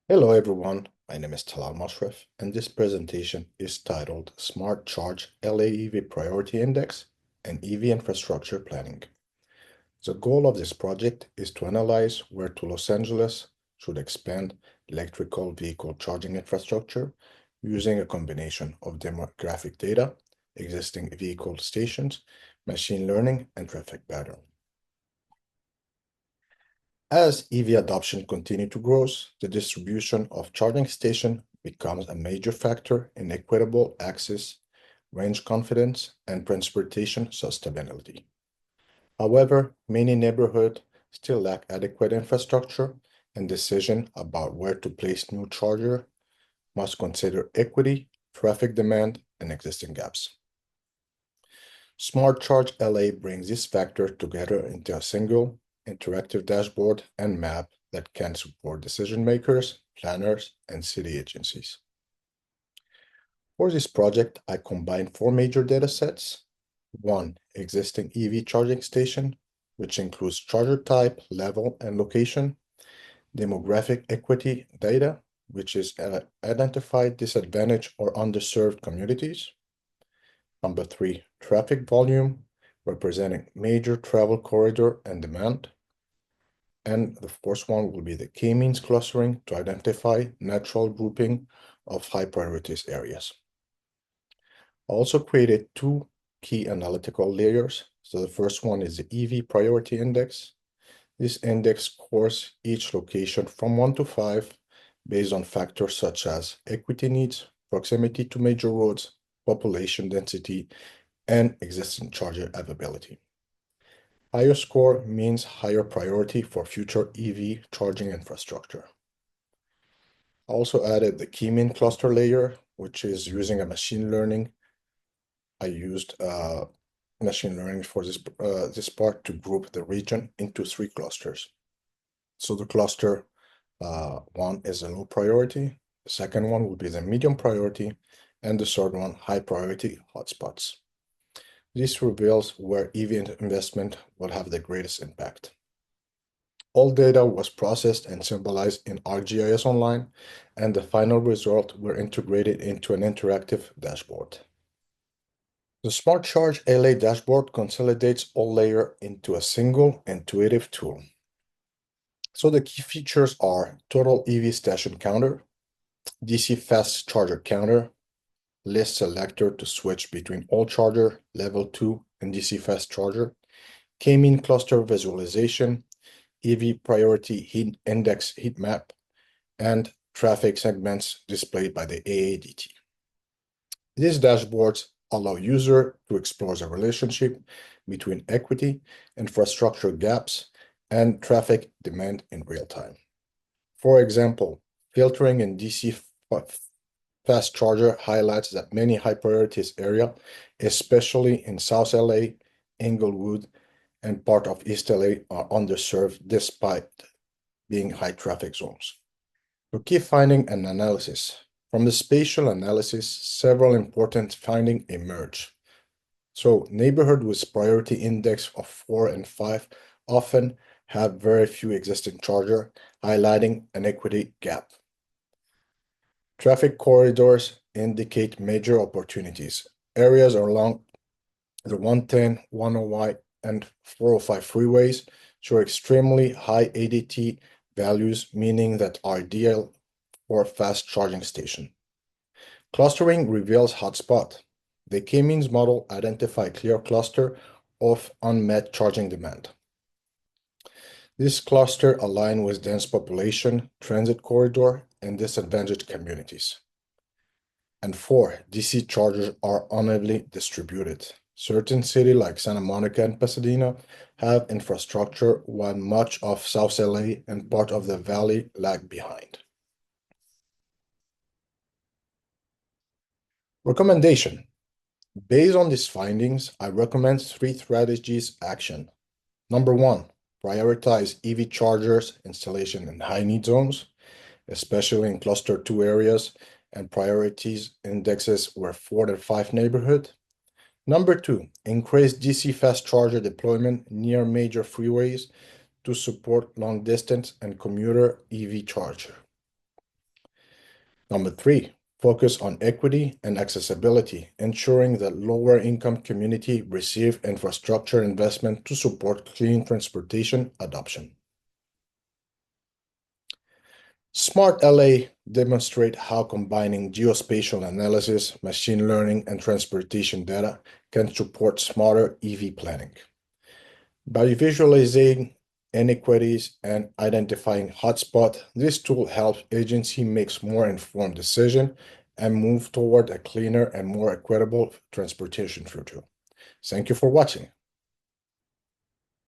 Hello everyone, my name is Talal Mashref, and this presentation is titled Smart Charge LA EV Priority Index and EV Infrastructure Planning. The goal of this project is to analyze where to Los Angeles should expand electrical vehicle charging infrastructure using a combination of demographic data, existing vehicle stations, machine learning, and traffic pattern. As EV adoption continues to grow, the distribution of charging stations becomes a major factor in equitable access, range confidence, and transportation sustainability. However, many neighborhoods still lack adequate infrastructure, and decisions about where to place new chargers must consider equity, traffic demand, and existing gaps. Smart Charge LA brings this factor together into a single, interactive dashboard and map that can support decision makers, planners, and city agencies. For this project, I combined four major datasets. One, existing EV charging station, which includes charger type, level, and location. Demographic equity data, which is identified disadvantaged or underserved communities. Number three, traffic volume, representing major travel corridor and demand. And the fourth one will be the k-means clustering to identify natural grouping of high priorities areas. I also created two key analytical layers. So the first one is the EV priority index. This index scores each location from 1 to 5 based on factors such as equity needs, proximity to major roads, population density, and existing charger availability. Higher score means higher priority for future EV charging infrastructure. I also added the k-mean cluster layer, which is using a machine learning. I used machine learning for this part to group the region into 3 clusters. So the cluster one is a low priority, the second one will be the medium priority, and the third one high priority hotspots. This reveals where EV investment will have the greatest impact. All data was processed and symbolized in ArcGIS Online, and the final result were integrated into an interactive dashboard. The Smart Charge LA dashboard consolidates all layers into a single intuitive tool. So the key features are total EV station counter, DC fast charger counter, list selector to switch between all charger, level 2, and DC fast charger, k-mean cluster visualization, EV priority heat index heat map, and traffic segments displayed by the AADT. These dashboards allow users to explore the relationship between equity, infrastructure gaps, and traffic demand in real time. For example, filtering in DC fast charger highlights that many high priorities areas, especially in South LA, Inglewood, and part of East LA, are underserved despite being high traffic zones. So key finding and analysis. From the spatial analysis, several important findings emerge. So neighborhood with priority index of 4 and 5 often have very few existing charger, highlighting an equity gap. Traffic corridors indicate major opportunities. Areas along the 110, 101, and 405 freeways show extremely high ADT values, meaning that are ideal for fast charging station. Clustering reveals hotspot. The k-means model identifies clear cluster of unmet charging demand. This cluster align with dense population, transit corridor, and disadvantaged communities. And 4, DC chargers are unevenly distributed. Certain cities like Santa Monica and Pasadena have infrastructure, while much of South LA and part of the valley lag behind. Recommendation. Based on these findings, I recommend 3 strategies action. Number 1, prioritize EV chargers installation in high-need zones, especially in cluster 2 areas and priorities indexes where 4 and 5 neighborhood. Number 2, increase DC fast charger deployment near major freeways to support long distance and commuter EV charger. Number three, focus on equity and accessibility, ensuring that lower income community receive infrastructure investment to support clean transportation adoption. Smart LA demonstrate how combining geospatial analysis, machine learning, and transportation data can support smarter EV planning. By visualizing inequities and identifying hotspots, this tool helps agency make more informed decisions and move toward a cleaner and more equitable transportation future. Thank you for watching.